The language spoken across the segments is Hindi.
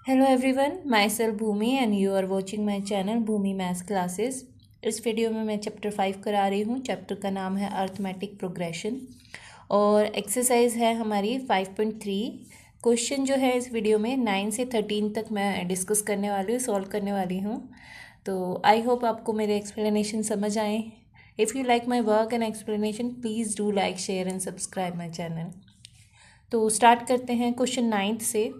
Hello everyone, myself Bhumi and you are watching my channel Bhumi maths classes. इस वीडियो में मैं चैप्टर 5 करा रही हूँ। चैप्टर का नाम है अर्थमेटिक प्रोग्रेशन और एक्सरसाइज है हमारी 5.3। क्वेश्चन जो है इस वीडियो में 9 से 13 तक मैं डिस्कस करने वाली हूँ, सॉल्व करने वाली हूँ। तो आई होप आपको मेरे एक्सप्लेनेशन समझ आए। If you like my work and explanation please do like, share and subscribe my channel. तो स्टार्ट करते हैं क्वेश्चन 9 से।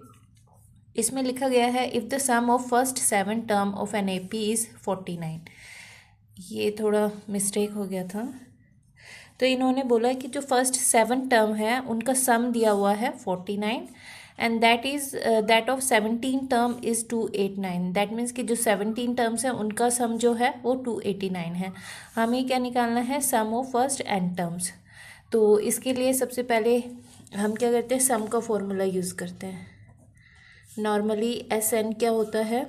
इसमें लिखा गया है if the sum of first 7 term of an AP is 49। ये थोड़ा मिस्टेक हो गया था। तो इन्होंने बोला कि जो फर्स्ट 7 टर्म है उनका सम दिया हुआ है 49 and that of 17 term is 289। That means कि जो 17 टर्म्स हैं उनका सम जो है वो 289 है। हमें क्या निकालना है? सम ऑफ फर्स्ट n टर्म्स। तो इसके लिए सबसे पहले हम क्या करते हैं? सम का फॉर्मूला यूज़ करते हैं। नॉर्मली एस एन क्या होता है?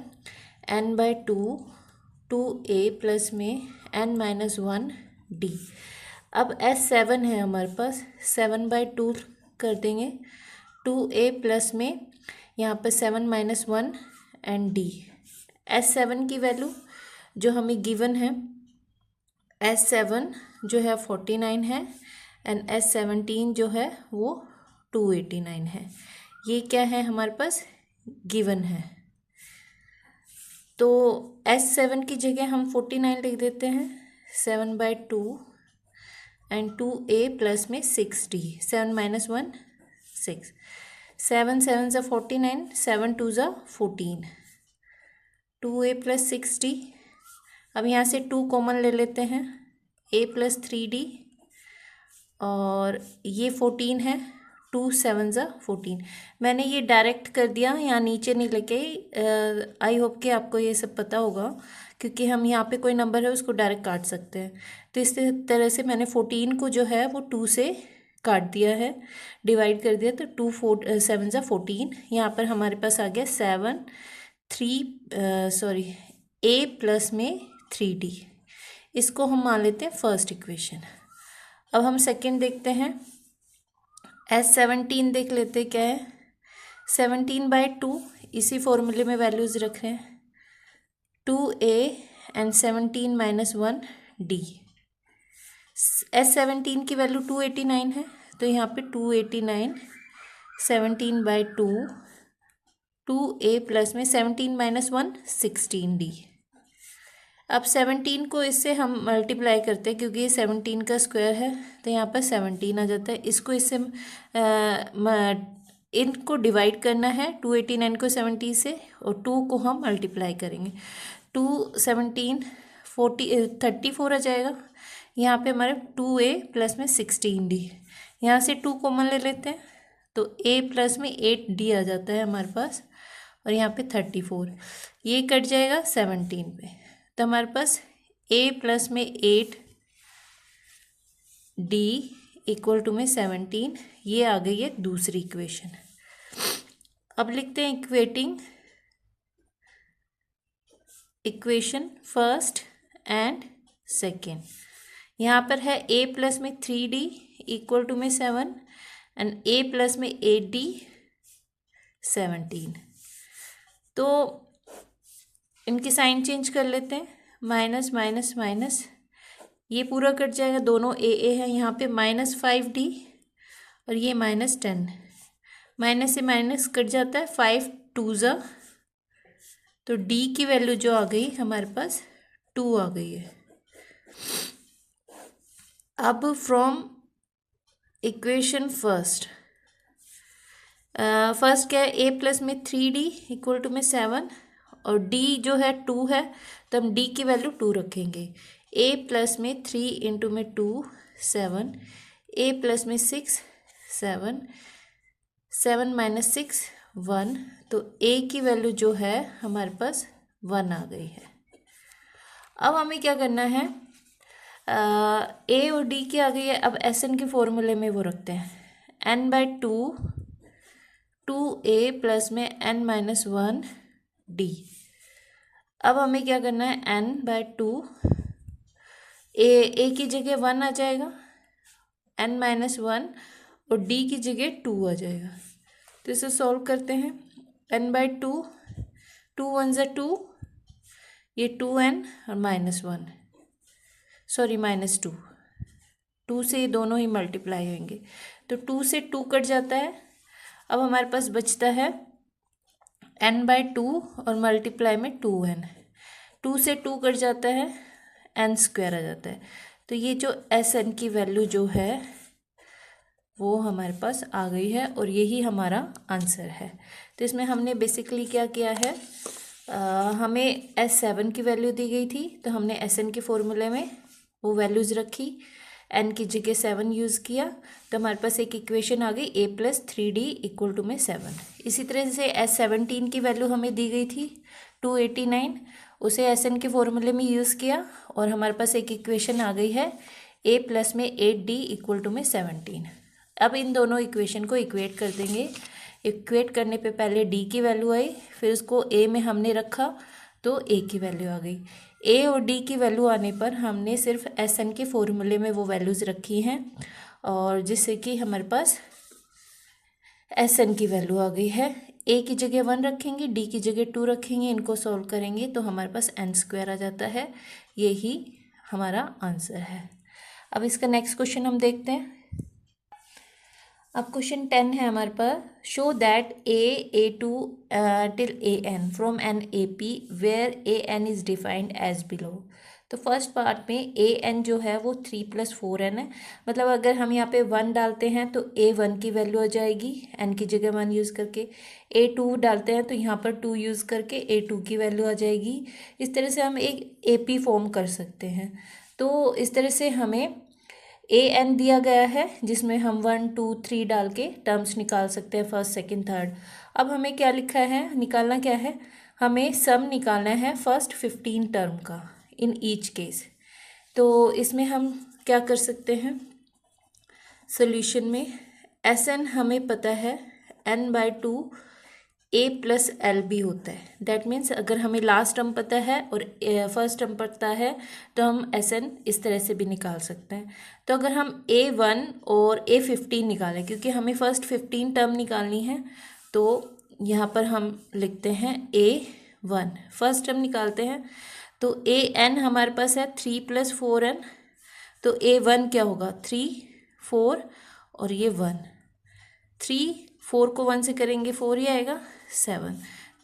n/2 2a प्लस में n-1 d। अब S7 है हमारे पास, 7/2 कर देंगे 2a प्लस में यहाँ पर 7-1 एंड d। S7 की वैल्यू जो हमें गिवन है, S7 जो है 49 है एंड S17 जो है वो 289 है। ये क्या है हमारे पास? गिवन है। तो S7 की जगह हम 49 लिख देते हैं, 7/2 एंड 2a प्लस में 6d, 7-1 6, 7 7 ज़ा 49, 7 2 ज़ा 14, 2a प्लस 6d। अब यहाँ से 2 कॉमन ले लेते हैं, a प्लस 3d और ये 14 है, 2 7 ज़ा 14। मैंने ये डायरेक्ट कर दिया, यहाँ नीचे नहीं लेके। आई होप कि आपको ये सब पता होगा, क्योंकि हम यहाँ पे कोई नंबर है उसको डायरेक्ट काट सकते हैं। तो इस तरह से मैंने 14 को जो है वो 2 से काट दिया है, डिवाइड कर दिया। तो 2 7 ज़ा 14, यहाँ पर हमारे पास आ गया a प्लस में 3d। इसको हम मान लेते हैं फर्स्ट इक्वेशन। अब हम सेकेंड देखते हैं। S17 देख लेते क्या है? 17/2, इसी फॉर्मूले में वैल्यूज़ रख रहे हैं, 2a एंड 17-1 d। S17 की वैल्यू 289 है, तो यहाँ पे 289 17/2 2a प्लस में 17-1 16d। अब 17 को इससे हम मल्टीप्लाई करते हैं, क्योंकि ये 17 का स्क्वायर है तो यहाँ पर 17 आ जाता है। इसको इससे इनको डिवाइड करना है, 289 को 70 से, और 2 को हम मल्टीप्लाई करेंगे। 2 17 34 आ जाएगा। यहाँ पे हमारे 2a प्लस में 16d, यहाँ से 2 कॉमन ले लेते हैं तो a प्लस में 8d आ जाता है हमारे पास, और यहाँ पे 34, ये कट जाएगा 17 पे। तो हमारे पास a प्लस में 8d इक्वल टू में 17, ये आ गई है दूसरी इक्वेशन। अब लिखते हैं इक्वेशन फर्स्ट एंड सेकेंड। यहाँ पर है a प्लस में 3d इक्वल टू में 7 एंड a प्लस में 8d 17। तो इनकी साइन चेंज कर लेते हैं, माइनस माइनस माइनस, ये पूरा कट जाएगा, दोनों a है। यहाँ पे -5d और ये -10, माइनस से माइनस कट जाता है, 5 2 ज़ा, तो d की वैल्यू जो आ गई हमारे पास 2 आ गई है। अब फ्रॉम इक्वेशन फर्स्ट क्या है? a प्लस में 3d इक्वल टू में 7 और d जो है 2 है, तो हम d की वैल्यू 2 रखेंगे। a प्लस में 3 इंटू में 2 7, a प्लस में 6 7, 7 - 6 1, तो a की वैल्यू जो है हमारे पास 1 आ गई है। अब हमें क्या करना है? a और d की आ गई है। अब SN के फॉर्मूले में वो रखते हैं, n/2 2a प्लस में n-1 d। अब हमें क्या करना है? n/2, a की जगह 1 आ जाएगा, n-1, और d की जगह 2 आ जाएगा। तो इसे सॉल्व करते हैं। n/2 2 1 ज़ा 2, ये 2n और -1, सॉरी -2, 2 से ये दोनों ही मल्टीप्लाई होंगे, तो 2 से 2 कट जाता है। अब हमारे पास बचता है n/2 और मल्टीप्लाई में 2n, 2 से 2 कट जाता है, n² आ जाता है। तो ये जो Sn की वैल्यू जो है वो हमारे पास आ गई है और यही हमारा आंसर है। तो इसमें हमने बेसिकली क्या किया है, हमें S7 की वैल्यू दी गई थी, तो हमने Sn के फॉर्मूले में वो वैल्यूज़ रखी, n की जगह 7 यूज़ किया, तो हमारे पास एक इक्वेशन आ गई a + 3d = 7। इसी तरह से S17 की वैल्यू हमें दी गई थी 289, उसे Sn के फॉर्मूले में यूज़ किया और हमारे पास एक इक्वेशन आ गई है a + में 8d = 17। अब इन दोनों इक्वेशन को इक्वेट कर देंगे। इक्वेट करने पे पहले d की वैल्यू आई, फिर उसको a में हमने रखा तो a की वैल्यू आ गई। a और d की वैल्यू आने पर हमने सिर्फ Sn के फॉर्मूले में वो वैल्यूज़ रखी हैं और जिससे कि हमारे पास Sn की वैल्यू आ गई है। a की जगह 1 रखेंगे, d की जगह 2 रखेंगे, इनको सॉल्व करेंगे तो हमारे पास n² आ जाता है। यही हमारा आंसर है। अब इसका नेक्स्ट क्वेश्चन हम देखते हैं। अब क्वेश्चन 10 है हमारे पास, show that a2 till an from an AP where an is defined as below. तो फर्स्ट पार्ट में an जो है वो 3 + 4n है, मतलब अगर हम यहाँ पे 1 डालते हैं तो a1 की वैल्यू आ जाएगी n की जगह 1 यूज़ करके, a2 डालते हैं तो यहाँ पर 2 यूज़ करके a2 की वैल्यू आ जाएगी। इस तरह से हम एक AP फॉर्म कर सकते हैं। तो इस तरह से हमें an दिया गया है जिसमें हम 1 2 3 डाल के टर्म्स निकाल सकते हैं, फर्स्ट सेकंड थर्ड। अब हमें क्या लिखा है, निकालना क्या है, हमें सम निकालना है फर्स्ट 15 टर्म का इन ईच केस। तो इसमें हम क्या कर सकते हैं, सॉल्यूशन में Sn हमें पता है n/2 a + lb होता है। दैट मीन्स अगर हमें लास्ट टर्म पता है और फर्स्ट टर्म पता है तो हम Sn इस तरह से भी निकाल सकते हैं। तो अगर हम a1 और a15 निकालें, क्योंकि हमें फर्स्ट 15 टर्म निकालनी है, तो यहाँ पर हम लिखते हैं a1 फर्स्ट टर्म निकालते हैं। तो an हमारे पास है 3 + 4n, तो a1 क्या होगा 3 4 और ये 1, 3 4 को 1 से करेंगे 4 ही आएगा 7,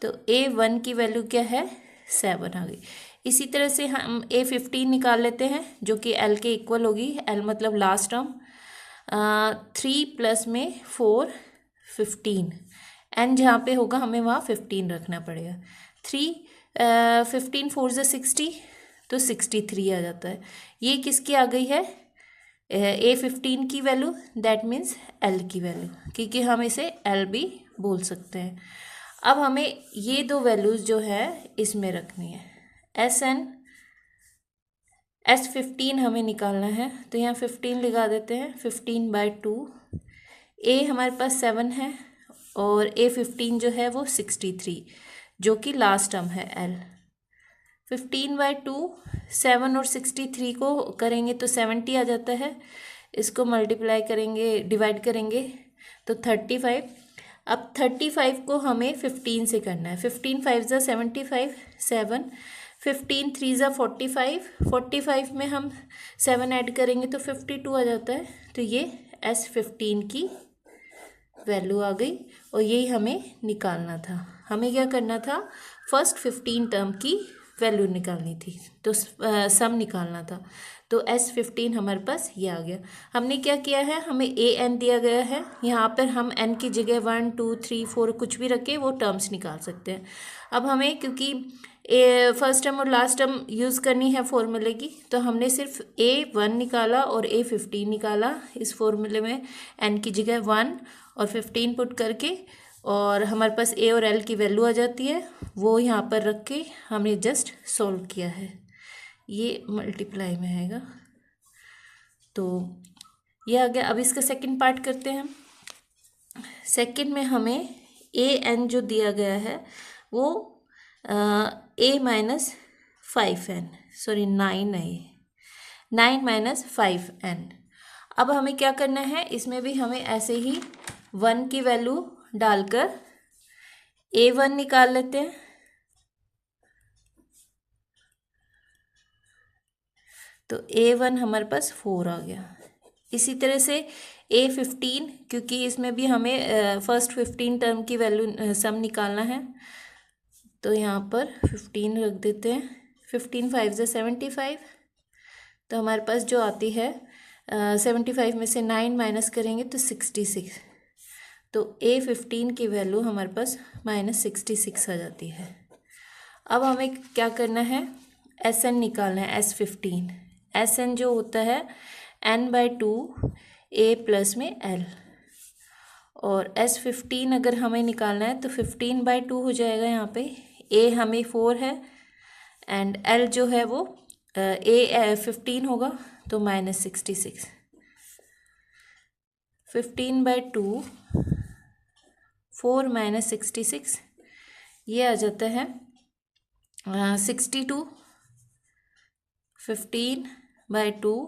तो a1 की वैल्यू क्या है 7 आ गई। इसी तरह से हम a15 निकाल लेते हैं जो कि l के इक्वल होगी, l मतलब लास्ट टर्म, 3 + में 4 15, n जहाँ पे होगा हमें वहाँ 15 रखना पड़ेगा। 15 4 = 60, तो 63 आ जाता है। ये किसकी आ गई है, a15 की वैल्यू, दैट मीन्स l की वैल्यू, क्योंकि हम इसे l भी बोल सकते हैं। अब हमें ये दो वैल्यूज़ जो है इसमें रखनी है। S15 हमें निकालना है, तो यहाँ 15 लगा देते हैं, 15/2। a हमारे पास 7 है और a15 जो है वो 63, जो कि लास्ट टर्म है l। 15/2 7 और 63 को करेंगे तो 70 आ जाता है, इसको मल्टीप्लाई करेंगे, डिवाइड करेंगे तो 35। अब 35 को हमें 15 से करना है, 15 5 ज़ा 75, 7 15 3 ज़ा 45, 45 में हम 7 ऐड करेंगे तो 52 आ जाता है। तो ये S15 की वैल्यू आ गई और यही हमें निकालना था। हमें क्या करना था, फर्स्ट 15 टर्म की वैल्यू निकालनी थी, तो सम निकालना था। तो S15 हमारे पास ये आ गया। हमने क्या किया है, हमें an दिया गया है, यहाँ पर हम n की जगह 1 2 3 4 कुछ भी रखें वो टर्म्स निकाल सकते हैं। अब हमें क्योंकि फर्स्ट टर्म और लास्ट टर्म यूज़ करनी है फॉर्मूले की, तो हमने सिर्फ a1 निकाला और a15 निकाला। इस फॉर्मूले में n की जगह 1 और 15 पुट करके और हमारे पास a और l की वैल्यू आ जाती है, वो यहाँ पर रख के हमने जस्ट सॉल्व किया है। ये मल्टीप्लाई में आएगा, तो ये आ गया। अब इसका सेकंड पार्ट करते हैं। सेकंड में हमें an जो दिया गया है वो a - 5n, सॉरी 9 है, 9 - 5n। अब हमें क्या करना है, इसमें भी हमें ऐसे ही 1 की वैल्यू डालकर a1 निकाल लेते हैं। तो A1 हमारे पास 4 आ गया। इसी तरह से A15, क्योंकि इसमें भी हमें फर्स्ट 15 टर्म की वैल्यू सम निकालना है, तो यहाँ पर 15 रख देते हैं। 15 5 से 75, तो हमारे पास जो आती है 75 में से 9 माइनस करेंगे तो 66। तो A15 की वैल्यू हमारे पास -66 आ जाती है। अब हमें क्या करना है, SN निकालना है। S15 SN जो होता है n/2 A प्लस में L, और S15 अगर हमें निकालना है तो 15/2 हो जाएगा। यहाँ पे A हमें 4 है एंड L जो है वो A 15 होगा, तो -66। 15/2 4 - 66, ये आ जाता है 62। 15/2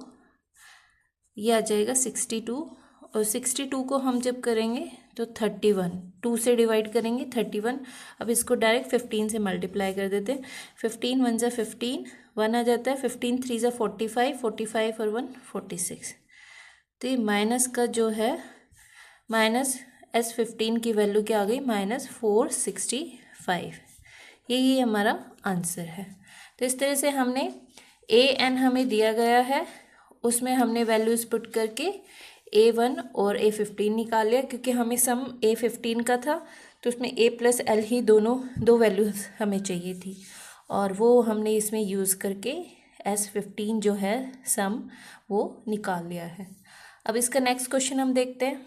ये आ जाएगा 62, और 62 को हम जब करेंगे तो 31, 2 से डिवाइड करेंगे 31। अब इसको डायरेक्ट 15 से मल्टीप्लाई कर देते हैं। 15 1 ज़ा 15, 1 आ जाता है। 15 3 ज़ा 45, 45 और 1 46। तो ये माइनस का जो है -S15 की वैल्यू क्या आ गई, -465। यही हमारा आंसर है। तो इस तरह से हमने AN हमें दिया गया है, उसमें हमने वैल्यूज़ पुट करके A1 और A15 निकाल लिया। क्योंकि हमें सम A15 का था, तो उसमें A प्लस L ही दो वैल्यूज़ हमें चाहिए थी, और वो हमने इसमें यूज़ करके S15 जो है सम वो निकाल लिया है। अब इसका नेक्स्ट क्वेश्चन हम देखते हैं।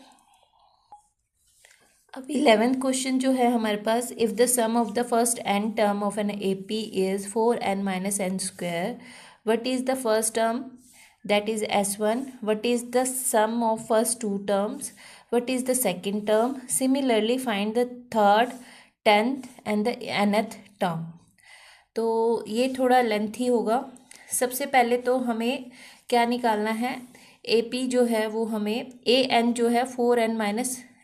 अब 11th क्वेश्चन जो है हमारे पास, if the sum of the first n term of an AP is 4n - n square, what is the first term, that is S1, what is the sum of first two terms, what is the second term, similarly find the third, 10th and the nth term। तो ये थोड़ा लेंथी होगा। सबसे पहले तो हमें क्या निकालना है, AP जो है वो हमें AN जो है 4n -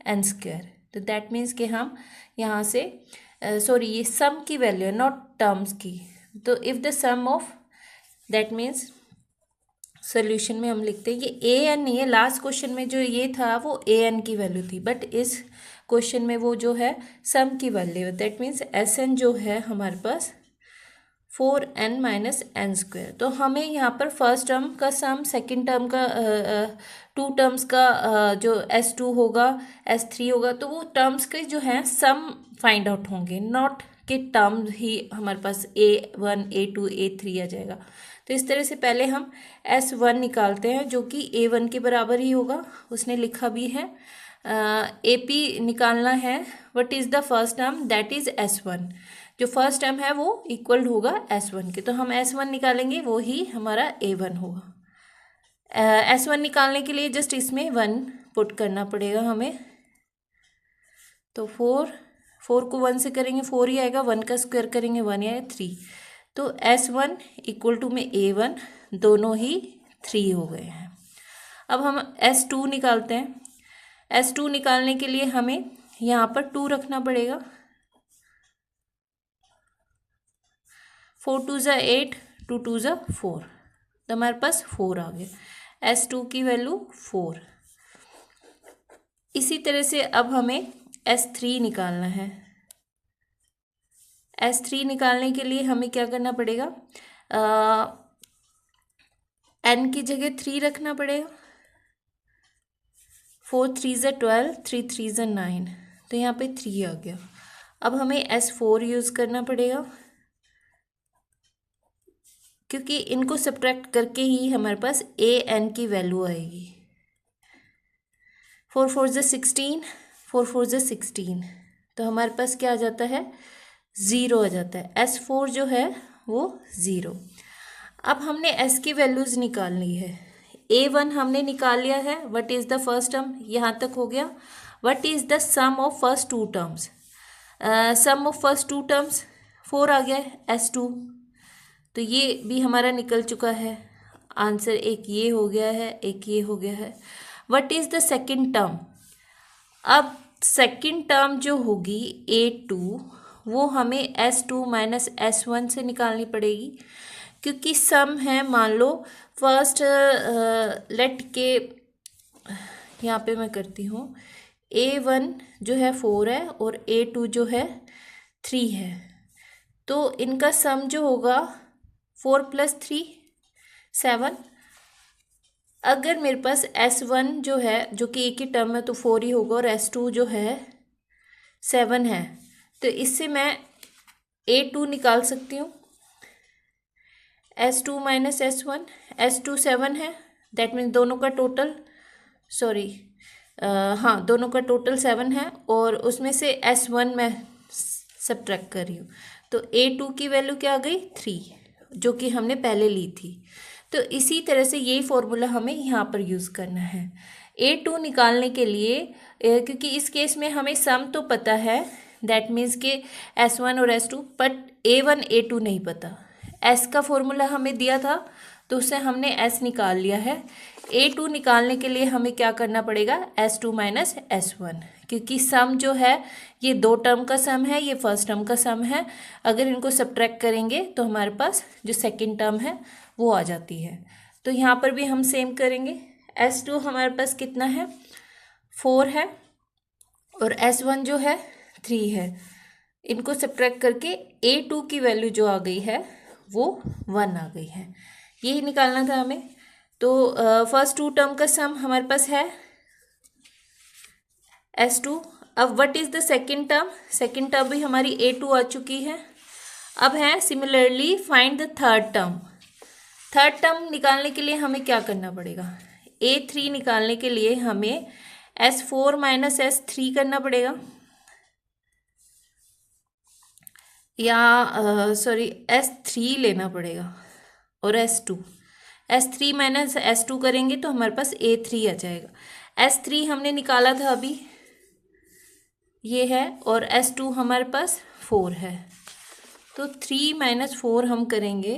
n स्क्वायर, तो दैट मीन्स कि हम यहाँ से सॉरी ये सम की वैल्यू है, नॉट टर्म्स की। तो if the sum of, that means solution में हम लिखते हैं ये AN नहीं है। लास्ट क्वेश्चन में जो ये था वो AN की वैल्यू थी, बट इस क्वेश्चन में वो जो है सम की वैल्यू है। दैट मीन्स SN जो है हमारे पास 4n - n स्क्वायर। तो हमें यहाँ पर फर्स्ट टर्म का सम, सेकंड टर्म का 2 टर्म्स का जो S2 होगा, S3 होगा, तो वो टर्म्स के जो हैं सम फाइंड आउट होंगे, नॉट के टर्म्स ही हमारे पास A1 A2 A3 आ जाएगा। तो इस तरह से पहले हम S1 निकालते हैं, जो कि A1 के बराबर ही होगा, उसने लिखा भी है। AP निकालना है, what is the first term, that is S1। जो फर्स्ट टर्म है वो इक्वल होगा S1 के, तो हम S1 निकालेंगे, वो ही हमारा A1 होगा। S1 निकालने के लिए जस्ट इसमें 1 पुट करना पड़ेगा हमें। तो 4 को 1 से करेंगे 4 ही आएगा, 1 का स्क्वायर करेंगे 1 आएगा 3। तो S1 इक्वल टू में A1 दोनों ही 3 हो गए हैं। अब हम S2 निकालते हैं। S2 निकालने के लिए हमें यहाँ पर 2 रखना पड़ेगा। 4 2 ज़ा 8, 2 2 ज़ा 4, तो हमारे पास 4 आ गया। S2 की वैल्यू 4। इसी तरह से अब हमें S3 निकालना है। S3 निकालने के लिए हमें क्या करना पड़ेगा, n की जगह 3 रखना पड़ेगा। 4 3 ज़ा 12, 3 3 ज़ा 9, तो यहाँ पे 3 आ गया। अब हमें S4 यूज़ करना पड़ेगा, क्योंकि इनको सब्ट्रैक्ट करके ही हमारे पास AN की वैल्यू आएगी। 4 4 ज़ा 16, 4 4 ज़ा 16, तो हमारे पास क्या आ जाता है, 0 आ जाता है। S4 जो है वो 0। अब हमने S की वैल्यूज़ निकालनी है। A1 हमने निकाल लिया है, what is the first term, यहाँ तक हो गया। What is the sum of first 2 terms, sum of first 2 terms 4 आ गया है, S2, तो ये भी हमारा निकल चुका है आंसर। एक ये हो गया है, एक ये हो गया है। What is the second term, अब सेकंड टर्म जो होगी A2, वो हमें S2 - S1 से निकालनी पड़ेगी, क्योंकि सम है, मान लो फर्स्ट लेट के यहाँ पे मैं करती हूँ, A1 जो है 4 है और A2 जो है 3 है, तो इनका सम जो होगा 4 + 3 7। अगर मेरे पास S1 जो है, जो कि एक ही टर्म है, तो 4 ही होगा, और S2 जो है 7 है, तो इससे मैं A2 निकाल सकती हूँ। S2 - S1, S2 7 है, दैट मीन्स दोनों का टोटल, सॉरी हाँ, दोनों का टोटल 7 है, और उसमें से S1 मैं सब्ट्रैक्ट कर रही हूँ, तो A2 की वैल्यू क्या आ गई 3, जो कि हमने पहले ली थी। तो इसी तरह से यही फॉर्मूला हमें यहाँ पर यूज़ करना है A2 निकालने के लिए, क्योंकि इस केस में हमें सम तो पता है, दैट मीन्स के S1 और S2, बट A1 A2 नहीं पता। S का फॉर्मूला हमें दिया था, तो उससे हमने S निकाल लिया है। A2 निकालने के लिए हमें क्या करना पड़ेगा, S2 - S1, क्योंकि सम जो है ये दो टर्म का सम है, ये फर्स्ट टर्म का सम है। अगर इनको सब्ट्रैक्ट करेंगे तो हमारे पास जो सेकंड टर्म है वो आ जाती है। तो यहाँ पर भी हम सेम करेंगे। S2 हमारे पास कितना है, 4 है, और S1 जो है 3 है। इनको सब्ट्रैक्ट करके A2 की वैल्यू जो आ गई है वो 1 आ गई है। यही निकालना था हमें। तो फर्स्ट टू टर्म का सम हमारे पास है S2। अब what is the second term, second term भी हमारी A2 आ चुकी है। अब है similarly find the third term. Third term निकालने के लिए हमें क्या करना पड़ेगा, A3 निकालने के लिए हमें S4 - S3 करना पड़ेगा, या सॉरी S3 लेना पड़ेगा, और S3 - S2 करेंगे तो हमारे पास A3 आ जाएगा। S3 हमने निकाला था अभी, ये है, और S2 हमारे पास 4 है, तो 3 - 4 हम करेंगे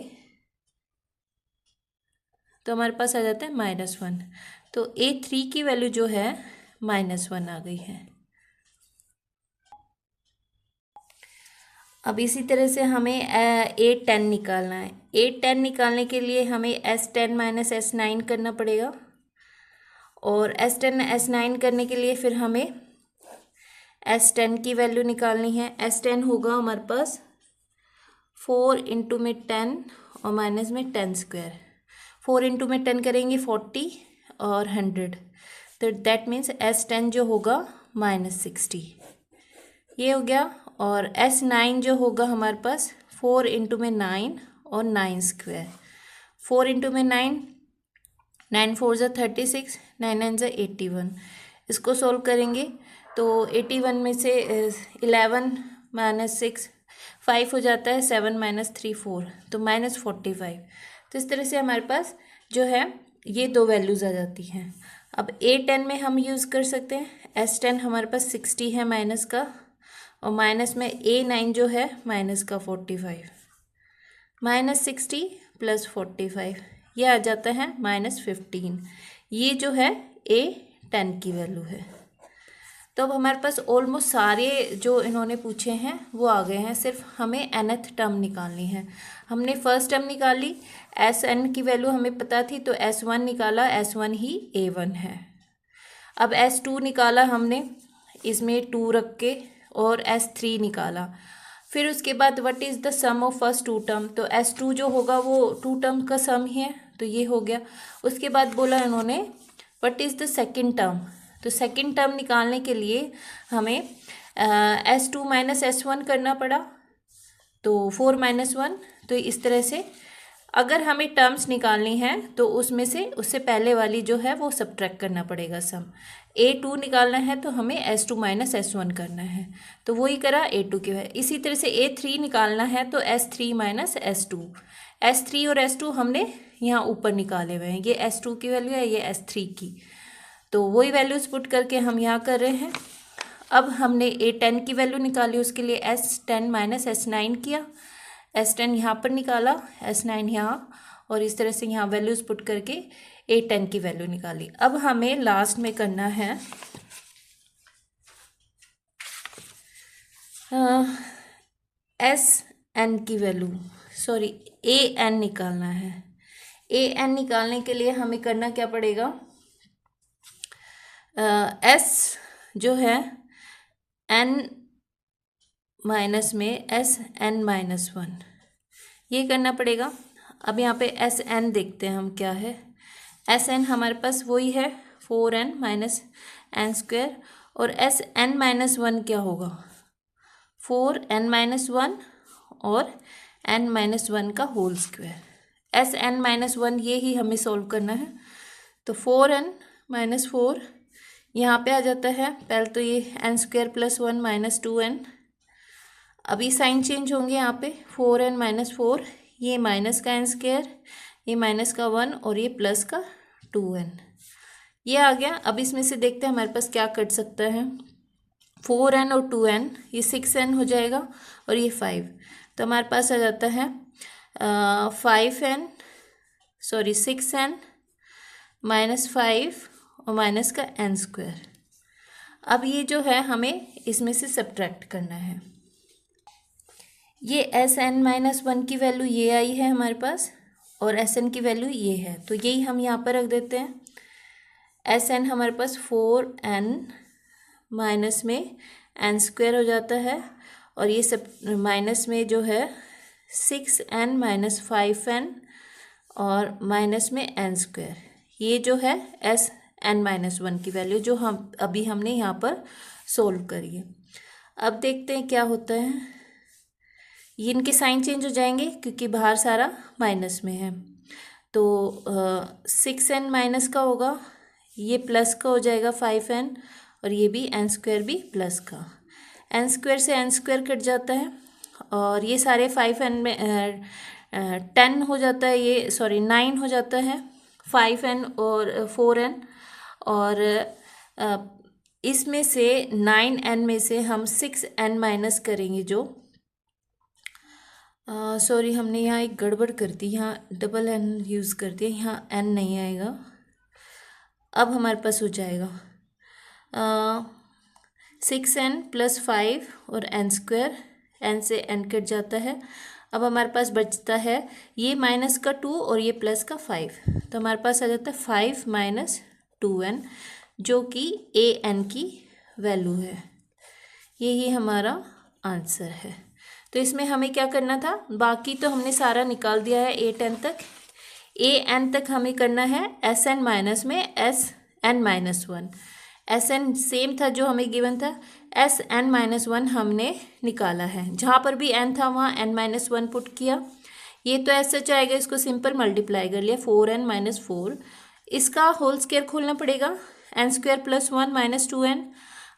तो हमारे पास आ जाता है -1। तो A3 की वैल्यू जो है -1 आ गई है। अब इसी तरह से हमें A10 निकालना है। A10 निकालने के लिए हमें S10 - S9 करना पड़ेगा, और S10 S9 करने के लिए फिर हमें S10 की वैल्यू निकालनी है। S10 होगा हमारे पास 4 इंटू में 10 और माइनस में 10²। 4 इंटू में 10 करेंगे 40 और 100, तो दैट मीन्स S10 जो होगा -60, ये हो गया। और S9 जो होगा हमारे पास 4 इंटू में 9 और 9²। 4 इंटू में 9, 9 4 ज़ा 36, 9 9 ज़ा 81। इसको सोल्व करेंगे तो 81 में से 11 - 6 5 हो जाता है, 7 - 3 4, तो -45। तो इस तरह से हमारे पास जो है ये दो वैल्यूज़ आ जाती हैं। अब A10 में हम यूज़ कर सकते हैं, S10 हमारे पास 60 है माइनस का, और माइनस में A9 जो है माइनस का 45, -60 + 45, ये आ जाता है -15। ये जो है A10 की वैल्यू है। तो अब हमारे पास ऑलमोस्ट सारे जो इन्होंने पूछे हैं वो आ गए हैं, सिर्फ हमें nth टर्म निकालनी है। हमने फर्स्ट टर्म निकाली, Sn की वैल्यू हमें पता थी, तो S1 निकाला, S1 ही A1 है। अब S2 निकाला हमने, इसमें 2 रख के, और S3 निकाला। फिर उसके बाद what is the sum of first two term, तो S2 जो होगा वो टू टर्म का सम ही है, तो ये हो गया। उसके बाद बोला इन्होंने what is the second term, तो सेकंड टर्म निकालने के लिए हमें S2 - S1 करना पड़ा, तो 4 - 1। तो इस तरह से अगर हमें टर्म्स निकालनी है तो उसमें से उससे पहले वाली जो है वो सब्ट्रैक्ट करना पड़ेगा सम। A2 निकालना है तो हमें S2 - S1 करना है, तो वही करा A2 की है। इसी तरह से A3 निकालना है तो S3 - S2, S3 और S2 हमने यहाँ ऊपर निकाले हुए हैं, ये S2 की वैल्यू है, ये S3 की, तो वही वैल्यूज पुट करके हम यहाँ कर रहे हैं। अब हमने A10 की वैल्यू निकाली, उसके लिए S10 - S9 किया, S10 यहाँ पर निकाला, S9 यहाँ, और इस तरह से यहाँ वैल्यूज पुट करके A10 की वैल्यू निकाली। अब हमें लास्ट में करना है एन की वैल्यू सॉरी ए एन निकालना है। ए एन निकालने के लिए हमें करना क्या पड़ेगा, एस जो है एन माइनस में एस एन माइनस वन, ये करना पड़ेगा। अब यहाँ पे एस एन देखते हैं हम क्या है। एस एन हमारे पास वही है 4n माइनस एन स्क्वायर, और एस एन माइनस वन क्या होगा 4n माइनस वन और n माइनस वन का whole square. S n minus one ये ही हमें सॉल्व करना है। तो 4n माइनस 4 यहाँ पे आ जाता है, पहले तो ये n square plus 1 minus 2n, अभी साइन चेंज होंगे यहाँ पे 4n माइनस 4, ये माइनस का n स्क्वायर, ये माइनस का 1 और ये प्लस का 2n, ये आ गया। अब इसमें से देखते हैं हमारे पास क्या कट सकता है, 4n और 2n, ये 6n हो जाएगा और ये 5, तो हमारे पास आ जाता है 6n माइनस 5 और माइनस का n स्क्वायर। अब ये जो है हमें इसमें से सब्ट्रैक्ट करना है। ये एस एन माइनस वन की वैल्यू ये आई है हमारे पास, और एस एन की वैल्यू ये है, तो यही हम यहाँ पर रख देते हैं। एस एन हमारे पास 4n माइनस में n स्क्वायर हो जाता है, और ये सब माइनस में जो है 6n माइनस 5n और माइनस में n स्क्वायर, ये जो है एस एन माइनस वन की वैल्यू जो हमने यहाँ पर सोल्व करी है। अब देखते हैं क्या होता है, ये इनके साइन चेंज हो जाएंगे क्योंकि बाहर सारा माइनस में है। तो 6n माइनस का होगा, ये प्लस का हो जाएगा 5n, और ये भी n स्क्वायर भी प्लस का, n स्क्वायर से n स्क्वायर कट जाता है, और ये सारे 5n में 10 हो जाता है, ये सॉरी 9 हो जाता है, 5n और 4n, और इसमें से 9n में से हम 6n माइनस करेंगे, जो सॉरी हमने यहाँ एक गड़बड़ कर दी, यहाँ डबल n यूज़ कर दिया, यहाँ n नहीं आएगा। अब हमारे पास हो जाएगा 6n प्लस 5 और n स्क्वायर, n से n कट जाता है। अब हमारे पास बचता है ये माइनस का 2 और ये प्लस का 5, तो हमारे पास आ जाता है 5 माइनस 2n, जो कि ए एन की वैल्यू है। यही हमारा आंसर है। तो इसमें हमें क्या करना था, बाकी तो हमने सारा निकाल दिया है ए एन तक हमें करना है एस एन माइनस में S n minus one. S n same था जो हमें गिवन था, एस एन माइनस वन हमने निकाला है, जहाँ पर भी एन था वहाँ एन माइनस वन पुट किया। ये तो एस एच आएगा, इसको सिंपल मल्टीप्लाई कर लिया 4n माइनस 4, इसका होल स्क्वायर खोलना पड़ेगा, n square plus 1 minus 2n।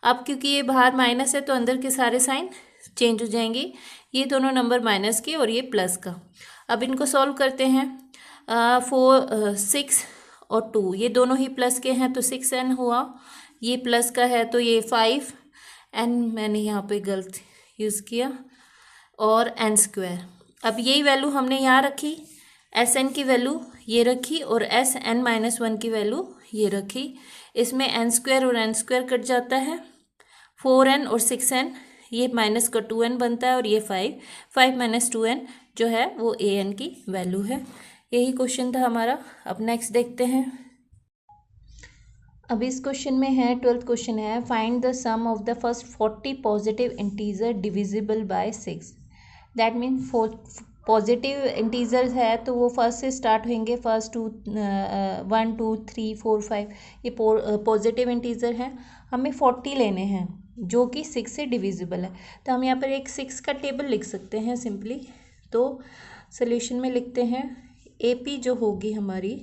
अब क्योंकि ये बाहर माइनस है तो अंदर के सारे साइन चेंज हो जाएंगे, ये दोनों नंबर माइनस के और ये प्लस का। अब इनको सॉल्व करते हैं, 6 और 2 ये दोनों ही प्लस के हैं तो 6n हुआ, ये प्लस का है तो ये 5n, मैंने यहाँ पे गलत यूज़ किया, और n स्क्वायर। अब यही वैल्यू हमने यहाँ रखी, एस एन की वैल्यू ये रखी और एस एन माइनस वन की वैल्यू ये रखी। इसमें n स्क्वायर और n स्क्वायर कट जाता है, 4n और 6n, ये माइनस का 2n बनता है, और ये 5 माइनस 2n जो है वो ए एन की वैल्यू है। यही क्वेश्चन था हमारा। अब नेक्स्ट देखते हैं। अब इस क्वेश्चन में है 12th क्वेश्चन है, find the sum of the first 40 positive integer divisible by 6। That mean positive integers है तो वो फर्स्ट से स्टार्ट होंगे, फर्स्ट 1 2 3 4 5, ये पॉजिटिव इंटीजर हैं। हमें 40 लेने हैं जो कि 6 से डिविजिबल है, तो हम यहाँ पर एक 6 का टेबल लिख सकते हैं सिंपली। तो सोल्यूशन में लिखते हैं AP जो होगी हमारी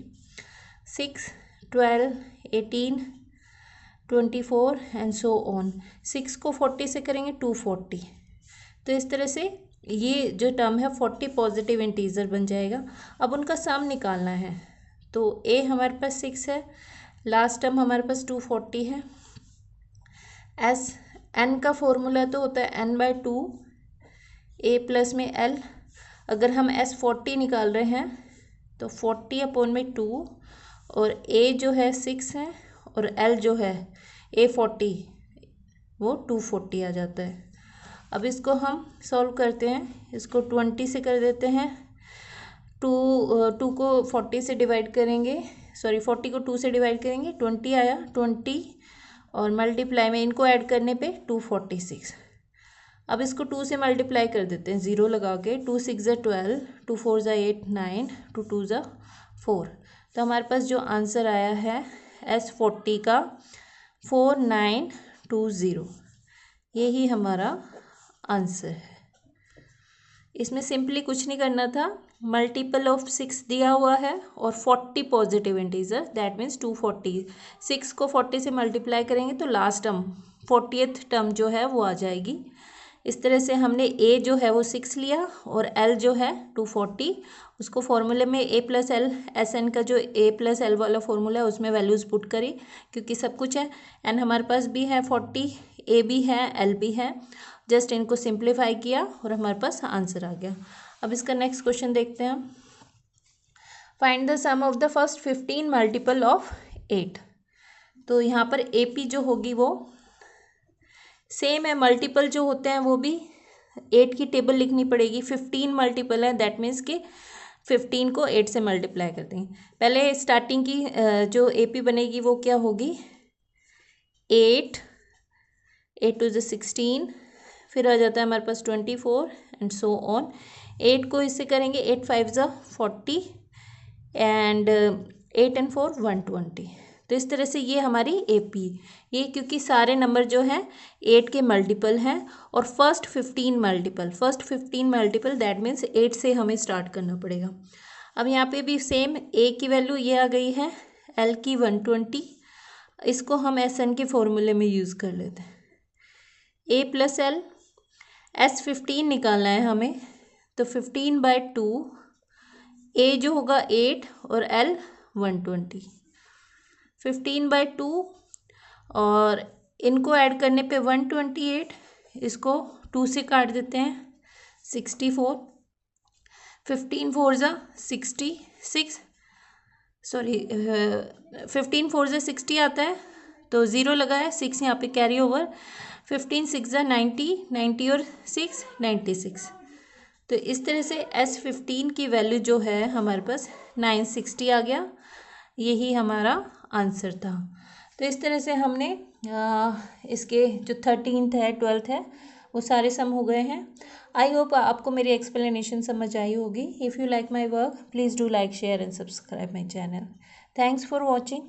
6 12 18 24 एंड सो ऑन। 6 को 40 से करेंगे 240, तो इस तरह से ये जो टर्म है 40 पॉजिटिव इंटीजर बन जाएगा। अब उनका सम निकालना है, तो A हमारे पास 6 है, लास्ट टर्म हमारे पास 240 है। एस एन का फॉर्मूला तो होता है n/2 A प्लस में L। अगर हम S40 निकाल रहे हैं तो 40/2, और A जो है 6 है और L जो है A40 वो 240 आ जाता है। अब इसको हम सॉल्व करते हैं। इसको 20 से कर देते हैं। टू को 40 से डिवाइड करेंगे, सॉरी 40 को 2 से डिवाइड करेंगे, 20 आया, 20 और मल्टीप्लाई में इनको ऐड करने पे 246। अब इसको 2 से मल्टीप्लाई कर देते हैं 0 लगा के। 2 6 ज़ा 12, 2 4 ज़ा 8 9, 2 2 ज़ा 4। तो हमारे पास जो आंसर आया है S40 का 4920, यही हमारा आंसर है। इसमें सिंपली कुछ नहीं करना था, मल्टीपल ऑफ 6 दिया हुआ है और 40 पॉजिटिव इंटीजर, दैट मीन्स 240। 6 को 40 से मल्टीप्लाई करेंगे तो लास्ट टर्म 40th टर्म जो है वो आ जाएगी। इस तरह से हमने a जो है वो 6 लिया और l जो है 240, उसको फॉर्मूले में a plus l, S n का जो a प्लस एल वाला फॉर्मूला है उसमें वैल्यूज़ पुट करी, क्योंकि सब कुछ है। n हमारे पास भी है 40, a भी है, l भी है, जस्ट इनको सिंप्लीफाई किया और हमारे पास आंसर आ गया। अब इसका नेक्स्ट क्वेश्चन देखते हैं। Find the sum of the first 15 multiple of 8। तो यहाँ पर AP जो होगी वो सेम है, मल्टीपल जो होते हैं वो भी 8 की टेबल लिखनी पड़ेगी। 15 मल्टीपल है, दैट मीन्स कि 15 को 8 से मल्टीप्लाई कर देंगे। पहले स्टार्टिंग की जो AP बनेगी वो क्या होगी, 8 टू द 16, फिर आ जाता है हमारे पास 24 एंड सो ऑन। 8 को इससे करेंगे, 8 5 ज़ा 40 एंड 8 एंड 4 120। तो इस तरह से ये हमारी AP, ये क्योंकि सारे नंबर जो हैं 8 के मल्टीपल हैं और फर्स्ट 15 मल्टीपल दैट मीन्स 8 से हमें स्टार्ट करना पड़ेगा। अब यहाँ पे भी सेम A की वैल्यू ये आ गई है, L की 120, इसको हम SN के फॉर्मूले में यूज़ कर लेते हैं। A प्लस एल, S15 निकालना है हमें, तो 15/2, A जो होगा 8 और L 120, 15/2 और इनको ऐड करने पे 128, इसको 2 से काट देते हैं 64, 15 4 ज़ा 66, सॉरी 15 4 ज़ा 60 आता है, तो 0 लगा है, 6 यहाँ पे कैरी ओवर, 15 6 ज़ा 90, 90 और 6 96। तो इस तरह से S15 की वैल्यू जो है हमारे पास 960 आ गया, यही हमारा आंसर था। तो इस तरह से हमने इसके जो 13th है 12th है वो सारे सम हो गए हैं। आई होप आपको मेरी एक्सप्लेनेशन समझ आई होगी। If you like my work please do like share and subscribe my channel. Thanks for watching.